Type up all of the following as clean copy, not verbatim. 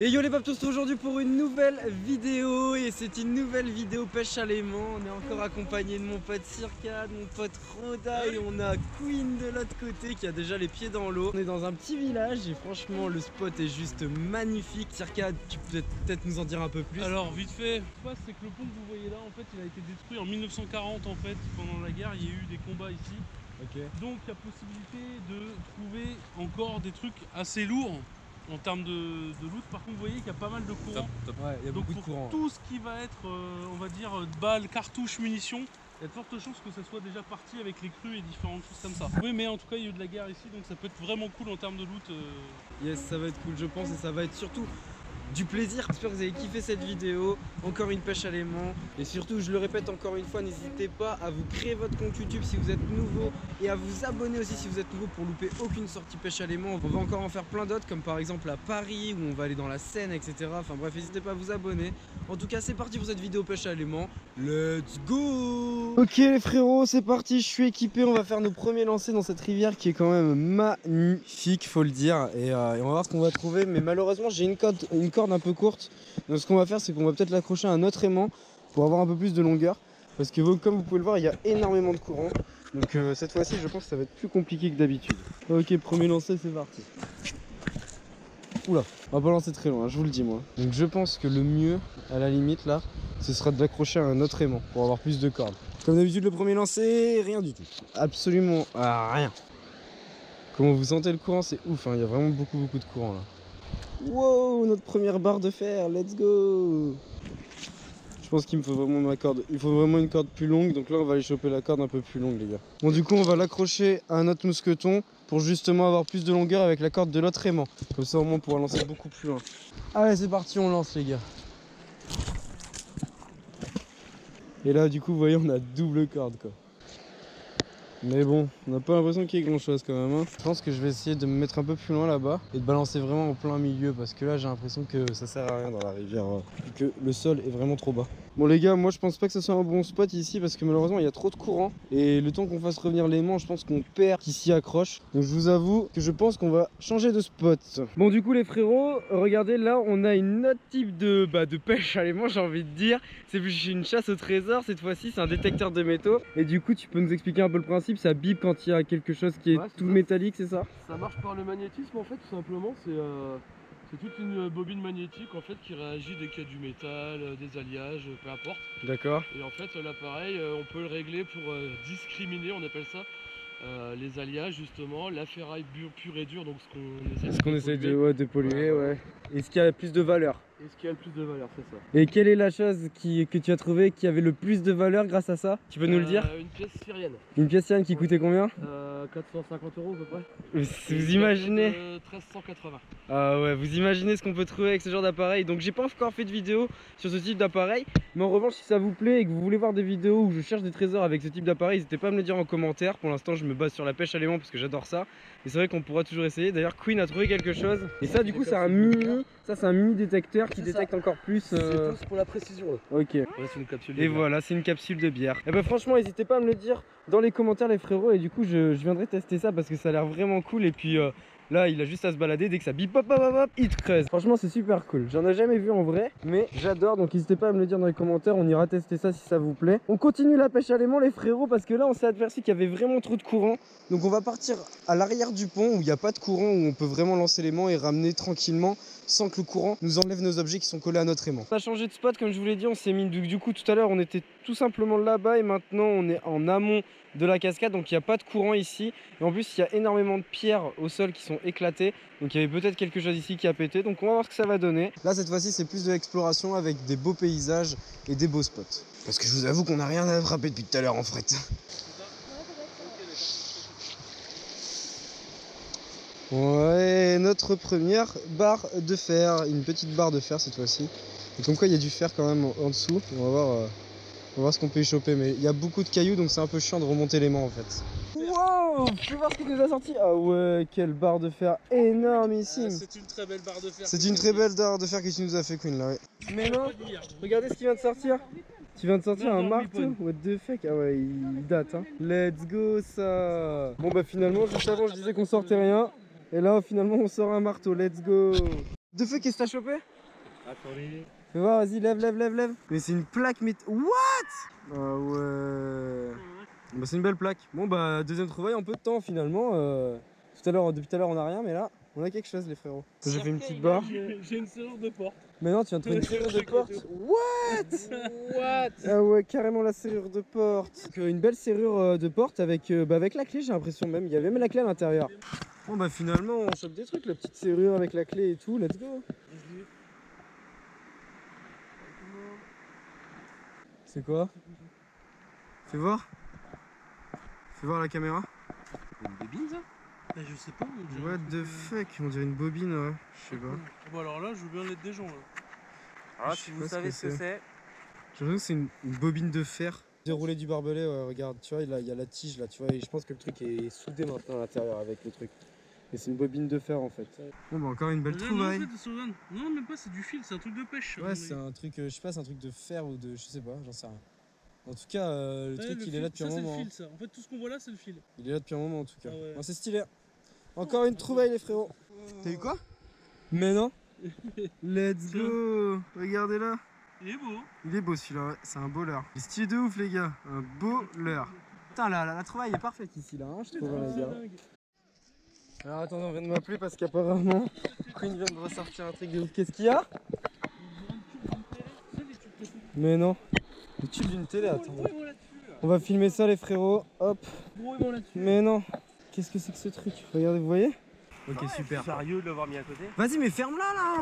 Et yo les paptos, aujourd'hui pour une nouvelle vidéo. Et c'est une nouvelle vidéo pêche à l'aimant. On est encore accompagné de mon pote Circa, de mon pote Roda. Et on a Queen de l'autre côté qui a déjà les pieds dans l'eau. On est dans un petit village et franchement le spot est juste magnifique. Circa, tu peux peut-être nous en dire un peu plus? Alors vite fait, c'est que le pont que vous voyez là en fait il a été détruit en 1940 en fait. Pendant la guerre il y a eu des combats ici. Donc il y a possibilité de trouver encore des trucs assez lourds en termes de loot. Par contre vous voyez qu'il y a pas mal de courant. Ouais, il y a donc beaucoup de courant. Tout ce qui va être on va dire balles, cartouches, munitions, il y a de fortes chances que ça soit déjà parti avec les crues et différentes choses comme ça. Oui, mais en tout cas il y a eu de la guerre ici, donc ça peut être vraiment cool en termes de loot. Yes, ça va être cool je pense, et ça va être surtout du plaisir. J'espère que vous avez kiffé cette vidéo. Encore une pêche à l'aimant. Et surtout, je le répète encore une fois, n'hésitez pas à vous créer votre compte YouTube si vous êtes nouveau et à vous abonner aussi si vous êtes nouveau pour louper aucune sortie pêche à l'aimant. On va encore en faire plein d'autres, comme par exemple à Paris où on va aller dans la Seine, etc. Enfin bref, n'hésitez pas à vous abonner. En tout cas, c'est parti pour cette vidéo pêche à l'aimant. Let's go! Ok les frérots, c'est parti, je suis équipé. On va faire nos premiers lancers dans cette rivière qui est quand même magnifique, faut le dire. Et on va voir ce qu'on va trouver. Mais malheureusement, j'ai une corde un peu courte. Donc ce qu'on va faire, c'est qu'on va peut-être l'accrocher à un autre aimant pour avoir un peu plus de longueur. Parce que comme vous pouvez le voir, il y a énormément de courant. Donc cette fois-ci, je pense que ça va être plus compliqué que d'habitude. Ok, premier lancer, c'est parti. Oula, on va pas lancer très loin, hein, je vous le dis moi. Donc je pense que le mieux, à la limite là, ce sera de l'accrocher à un autre aimant pour avoir plus de cordes. Comme d'habitude, le premier lancer, rien du tout. Absolument rien. Comment vous sentez le courant, c'est ouf, hein, il y a vraiment beaucoup de courant là. Wow, notre première barre de fer, let's go! Je pense qu'il me faut vraiment ma corde. Il faut vraiment une corde plus longue, donc là on va aller choper la corde un peu plus longue les gars. Bon du coup on va l'accrocher à un autre mousqueton pour justement avoir plus de longueur avec la corde de l'autre aimant. Comme ça au moins on pourra lancer beaucoup plus loin. Allez c'est parti, on lance les gars. Et là du coup vous voyez on a double corde quoi. Mais bon, on n'a pas l'impression qu'il y ait grand chose quand même, hein. Je pense que je vais essayer de me mettre un peu plus loin là-bas et de balancer vraiment en plein milieu, parce que là j'ai l'impression que ça sert à rien dans la rivière, et que le sol est vraiment trop bas. Bon les gars, moi je pense pas que ce soit un bon spot ici parce que malheureusement il y a trop de courant et le temps qu'on fasse revenir l'aimant, je pense qu'on perd qui s'y accroche. Donc je vous avoue que je pense qu'on va changer de spot. Bon du coup les frérots, regardez là on a une autre type de pêche à l'aimant, j'ai envie de dire. C'est plus une chasse au trésor cette fois-ci, c'est un détecteur de métaux. Et du coup tu peux nous expliquer un peu le principe? Ça bip quand il y a quelque chose qui est tout métallique, c'est ça? Ça marche par le magnétisme en fait, tout simplement. C'est toute une bobine magnétique en fait qui réagit dès qu'il y a du métal, des alliages, peu importe. D'accord. Et en fait l'appareil, on peut le régler pour discriminer, on appelle ça, les alliages justement, la ferraille pure et dure, donc ce qu'on essaie de polluer, ouais. Et ce qui a plus de valeur? Et ce qui a le plus de valeur, c'est ça. Et quelle est la chose que tu as trouvé qui avait le plus de valeur grâce à ça? Tu peux nous le dire? Une pièce syrienne. Une pièce syrienne qui coûtait combien? 450 € à peu près. Vous imaginez? 1380. Ah ouais, vous imaginez ce qu'on peut trouver avec ce genre d'appareil. Donc j'ai pas encore fait de vidéo sur ce type d'appareil, mais en revanche si ça vous plaît et que vous voulez voir des vidéos où je cherche des trésors avec ce type d'appareil, n'hésitez pas à me le dire en commentaire. Pour l'instant je me base sur la pêche à l'aimant parce que j'adore ça. Et c'est vrai qu'on pourra toujours essayer. D'ailleurs Queen a trouvé quelque chose. Et ça du coup c'est un mini, détecteur qui détecte encore plus. C'est plus pour la précision là. Ok. Ouais, c'est une capsule. Et voilà, c'est une capsule de bière. Et bah franchement n'hésitez pas à me le dire dans les commentaires les frérots. Et du coup je viendrai tester ça parce que ça a l'air vraiment cool. Et puis là il a juste à se balader, dès que ça bip hop hop hop, il te creuse. Franchement c'est super cool, j'en ai jamais vu en vrai, mais j'adore. Donc n'hésitez pas à me le dire dans les commentaires, on ira tester ça si ça vous plaît. On continue la pêche à l'aimant les frérots parce que là on s'est aperçu qu'il y avait vraiment trop de courant. Donc on va partir à l'arrière du pont où il n'y a pas de courant, où on peut vraiment lancer l'aimant et ramener tranquillement sans que le courant nous enlève nos objets qui sont collés à notre aimant. On a changé de spot comme je vous l'ai dit, on s'est mis du coup tout à l'heure on était tout simplement là-bas et maintenant on est en amont de la cascade, donc il n'y a pas de courant ici. Et en plus il y a énormément de pierres au sol qui sont éclatées, donc il y avait peut-être quelque chose ici qui a pété, donc on va voir ce que ça va donner. Là cette fois-ci c'est plus de l'exploration avec des beaux paysages et des beaux spots. Parce que je vous avoue qu'on n'a rien à attraper depuis tout à l'heure en fret. Ouais, notre première barre de fer, une petite barre de fer cette fois-ci. Et comme quoi il y a du fer quand même en dessous. On va voir ce qu'on peut y choper, mais il y a beaucoup de cailloux donc c'est un peu chiant de remonter l'aimant en fait. Wow, tu vois ce qu'il nous a sorti? Ah ouais, quelle barre de fer énormissime. C'est une très belle barre de fer. C'est une très belle barre de fer que tu nous as fait Queen là, ouais. Mais non, regardez ce qui vient de sortir. Tu viens de sortir un marteau? What the fuck? Ah ouais, il date hein. Let's go ça. Bon bah finalement, juste avant je disais qu'on sortait rien. Et là finalement on sort un marteau, let's go. De feu, qu'est-ce que t'as chopé? Attendez. Fais voir, vas-y, lève. Mais c'est une plaque, mais. What? Ah ouais. Bah, c'est une belle plaque. Bon, bah, deuxième trouvaille en peu de temps finalement. Depuis tout à l'heure, on a rien, mais là, on a quelque chose, les frérots. J'ai fait une petite barre. J'ai une serrure de porte. Mais non, tu viens de trouver une serrure de porte. What? Ah ouais, carrément la serrure de porte. Une belle serrure de porte avec la clé, j'ai l'impression même. Il y avait même la clé à l'intérieur. Bon, bah, finalement, on chope des trucs, la petite serrure avec la clé et tout. Let's go. C'est quoi? Fais voir la caméra. Une bobine ça? Bah je sais pas. What the fuck? On dirait une bobine, ouais. Je sais pas. Bon alors là je veux bien l'aide des gens là. Alors si vous savez ce que c'est. J'ai l'impression que c'est une bobine de fer. Déroulé du barbelé, ouais, regarde, tu vois, il y a la tige là, tu vois, et je pense que le truc est soudé maintenant à l'intérieur avec le truc. Et c'est une bobine de fer en fait. Bon bah encore une belle trouvaille. Non même pas, c'est du fil, c'est un truc de pêche. Ouais, c'est un truc, je sais pas, c'est un truc de fer ou de, je sais pas, j'en sais rien. En tout cas, le truc il est là depuis un moment. C'est le fil ça, en fait tout ce qu'on voit là c'est le fil. Il est là depuis un moment en tout cas. Ah ouais. Bon, c'est stylé. Encore une trouvaille les frérots. T'as eu quoi? Mais non. Let's go. Regardez là. Il est beau. Il est beau celui-là, ouais. C'est un beau leurre. Il est stylé de ouf les gars. Un beau leurre. Putain la trouvaille est parfaite ici là, hein, je trouve les gars. Alors attendez, on vient de m'appeler parce qu'apparemment Queen vient de ressortir un truc de ouf. Qu'est-ce qu'il y a? Mais non. Le tube d'une télé, attends. On va filmer ça les frérots. Hop. Mais non. Qu'est-ce que c'est que ce truc? Regardez, vous voyez? Ok, ouais, super. Sérieux de l'avoir mis à côté? Vas-y, mais ferme-la là.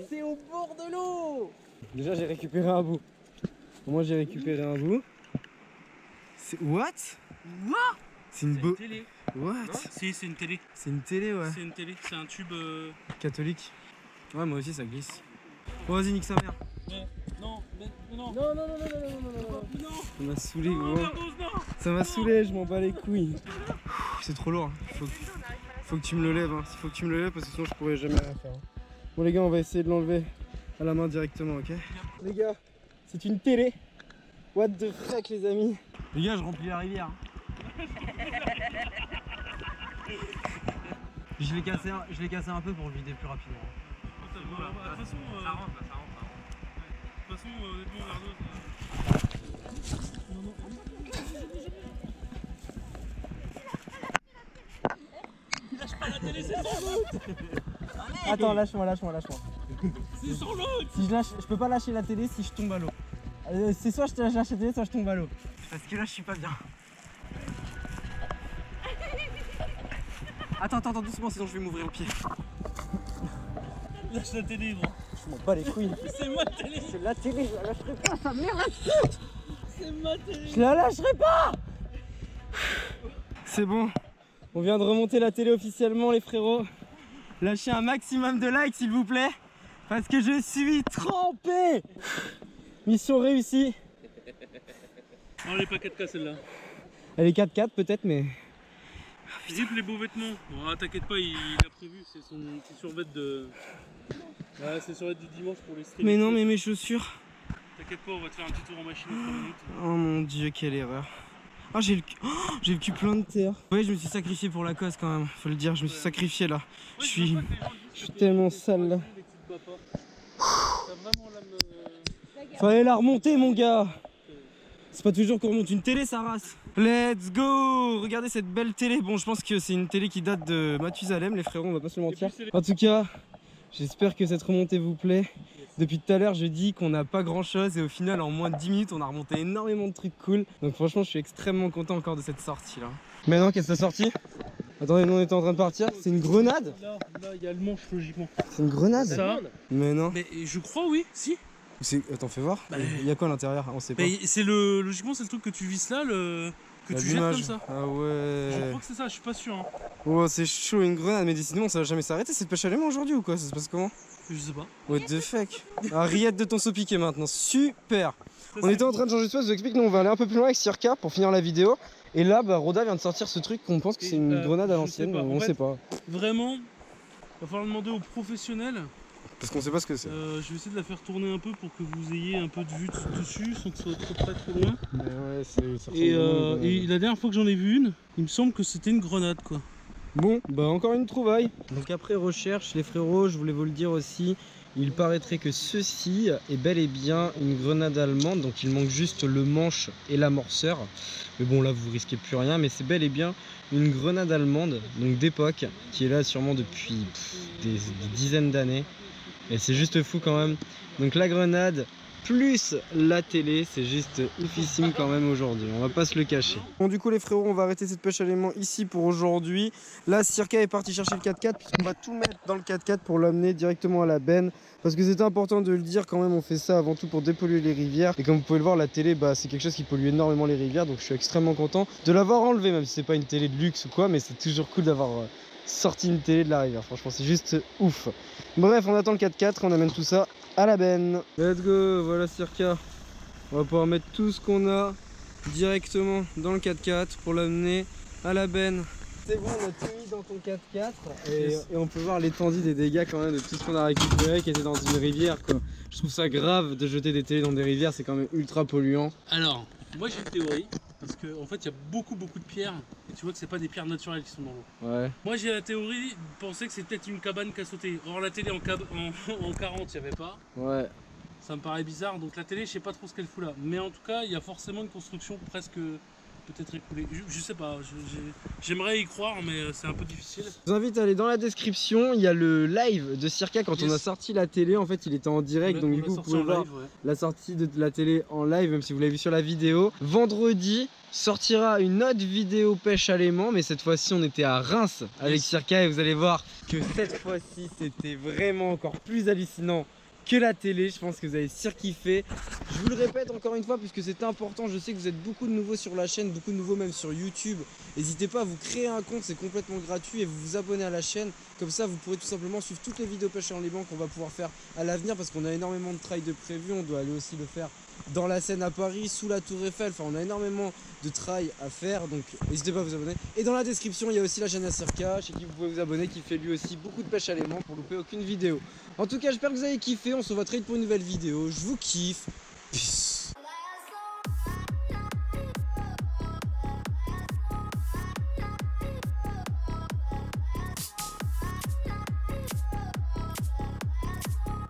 C'est au bord de l'eau. Déjà, j'ai récupéré un bout. Moi, j'ai récupéré un bout. C'est what? C'est une télé. What? Si, c'est une télé. C'est une télé, ouais. C'est une télé, c'est un tube catholique. Ouais, moi aussi, ça glisse. Bon, vas-y, nique sa mère. Non. Ça m'a saoulé, gros. Ça m'a saoulé, je m'en bats les couilles. C'est trop lourd. Faut que tu me le lèves. Hein. Faut que tu me le lèves parce que sinon je pourrais jamais rien faire. Bon, les gars, on va essayer de l'enlever à la main directement, ok? Les gars, c'est une télé. What the fuck, les amis? Les gars, je remplis la rivière. Je l'ai cassé un peu pour le vider plus rapidement. De toute façon, ça rentre. De toute façon, honnêtement, Verdo, lâche pas la télé, c'est sans l'autre. Attends, lâche-moi. C'est sans l'autre. Si je lâche, je peux pas lâcher la télé si je tombe à l'eau. C'est soit je lâche la télé, soit je tombe à l'eau. Parce que là, je suis pas bien. Attends, doucement, sinon je vais m'ouvrir le pied. Lâche la télé, gros. Je m'en bats les couilles. C'est ma télé. C'est la télé, je la lâcherai pas, sa mère. C'est ma télé. Je la lâcherai pas. C'est bon. On vient de remonter la télé officiellement, les frérots. Lâchez un maximum de likes, s'il vous plaît. Parce que je suis trempé. Mission réussie. Non, elle est pas 4K celle-là. Elle est 4x4 peut-être, mais... Philippe, les beaux vêtements. Bon, t'inquiète pas, il a prévu. C'est son petit survêt de... Ouais, c'est survêt du dimanche pour les streams. Mais non, mais mes chaussures... T'inquiète pas, on va te faire un petit tour en machine en 3 minutes. Oh mon dieu, quelle erreur. Oh, j'ai le cul plein de terre. Ouais, je me suis sacrifié pour la cause quand même, faut le dire, je me suis sacrifié là. Je suis tellement sale là. Fallait la remonter mon gars. C'est pas toujours qu'on remonte une télé, sa race. Let's go. Regardez cette belle télé. Bon, je pense que c'est une télé qui date de Mathusalem, les frérots, on va pas se le mentir. En tout cas, j'espère que cette remontée vous plaît. Depuis tout à l'heure, je dis qu'on n'a pas grand chose et au final, en moins de 10 minutes, on a remonté énormément de trucs cool. Donc franchement, je suis extrêmement content encore de cette sortie là. Maintenant, qu'est-ce que c'est sorti? Attendez, nous on était en train de partir. C'est une grenade? Là, il y a le manche logiquement. C'est une grenade? Ça? Mais non. Mais je crois, oui, si. Attends, fais voir. Il y a quoi à l'intérieur? On sait pas. C'est logiquement, c'est le truc que tu visses là, que tu jettes comme ça. Ah ouais. Je crois que c'est ça, je suis pas sûr. Hein. Oh, c'est chaud, une grenade. Mais décidément, ça va jamais s'arrêter cette pêche à l'aimant aujourd'hui ou quoi? Ça se passe comment? Je sais pas. What the fuck? Rillette de ton saut piqué maintenant, super. On était en train de changer de space, je vous explique, nous on va aller un peu plus loin avec Circa pour finir la vidéo. Et là, bah, Roda vient de sortir ce truc qu'on pense que c'est une grenade à l'ancienne, on sait pas. Vraiment, va falloir demander aux professionnels. Parce qu'on sait pas ce que c'est. Je vais essayer de la faire tourner un peu pour que vous ayez un peu de vue dessus sans que ce soit trop près, trop loin. Mais ouais, c'est et la dernière fois que j'en ai vu une, il me semble que c'était une grenade quoi. Bon, bah encore une trouvaille. Donc après recherche, les frérots, je voulais vous le dire aussi, il paraîtrait que ceci est bel et bien une grenade allemande, donc il manque juste le manche et l'amorceur. Mais bon, là vous risquez plus rien, mais c'est bel et bien une grenade allemande, donc d'époque, qui est là sûrement depuis des dizaines d'années. Et c'est juste fou quand même. Donc la grenade plus la télé, c'est juste oufissime quand même aujourd'hui, on va pas se le cacher. Bon, du coup les frérots, on va arrêter cette pêche à l'aimant ici pour aujourd'hui. Là Circa est parti chercher le 4x4 puisqu'on va tout mettre dans le 4x4 pour l'amener directement à la benne. Parce que c'est important de le dire quand même, on fait ça avant tout pour dépolluer les rivières. Et comme vous pouvez le voir, la télé, bah, c'est quelque chose qui pollue énormément les rivières. Donc je suis extrêmement content de l'avoir enlevé, même si c'est pas une télé de luxe ou quoi, mais c'est toujours cool d'avoir sorti une télé de la rivière. Franchement, c'est juste ouf. Bref, on attend le 4x4, on amène tout ça à la benne. Let's go, voilà Circa. On va pouvoir mettre tout ce qu'on a directement dans le 4x4 pour l'amener à la benne. C'est bon, on a tout mis dans ton 4x4 et on peut voir l'étendue des dégâts quand même de tout ce qu'on a récupéré qui était dans une rivière quoi. Je trouve ça grave de jeter des télés dans des rivières, c'est quand même ultra polluant. Alors, moi j'ai une théorie, parce qu'en fait il y a beaucoup de pierres et tu vois que c'est pas des pierres naturelles qui sont dans l'eau. Ouais. Moi j'ai la théorie de penser que c'est peut-être une cabane qui a sauté. Or la télé en 40 il n'y avait pas. Ouais. Ça me paraît bizarre, donc la télé je sais pas trop ce qu'elle fout là. Mais en tout cas il y a forcément une construction presque peut-être écoulée. Je sais pas, j'aimerais y croire mais c'est un peu difficile. Je vous invite à aller dans la description, il y a le live de Circa quand on a sorti la télé, en fait il était en direct, donc du coup vous pouvez voir la sortie de la télé en live, même si vous l'avez vu sur la vidéo. Vendredi sortira une autre vidéo pêche à l'aimant, mais cette fois-ci on était à Reims avec Circa et vous allez voir que cette fois-ci c'était vraiment encore plus hallucinant que la télé. Je pense que vous allez surkiffer. Je vous le répète encore une fois puisque c'est important, je sais que vous êtes beaucoup de nouveaux sur la chaîne, beaucoup de nouveaux même sur YouTube. N'hésitez pas à vous créer un compte, c'est complètement gratuit, et vous abonner à la chaîne. Comme ça vous pourrez tout simplement suivre toutes les vidéos pêche en Liban qu'on va pouvoir faire à l'avenir, parce qu'on a énormément de trails de prévu. On doit aller aussi le faire dans la Seine à Paris, sous la Tour Eiffel, enfin on a énormément de trails à faire, donc n'hésitez pas à vous abonner. Et dans la description il y a aussi la chaîne à Circa, chez qui vous pouvez vous abonner, qui fait lui aussi beaucoup de pêche à l'aimant pour louper aucune vidéo. En tout cas j'espère que vous avez kiffé, on se voit très vite pour une nouvelle vidéo, je vous kiffe, peace.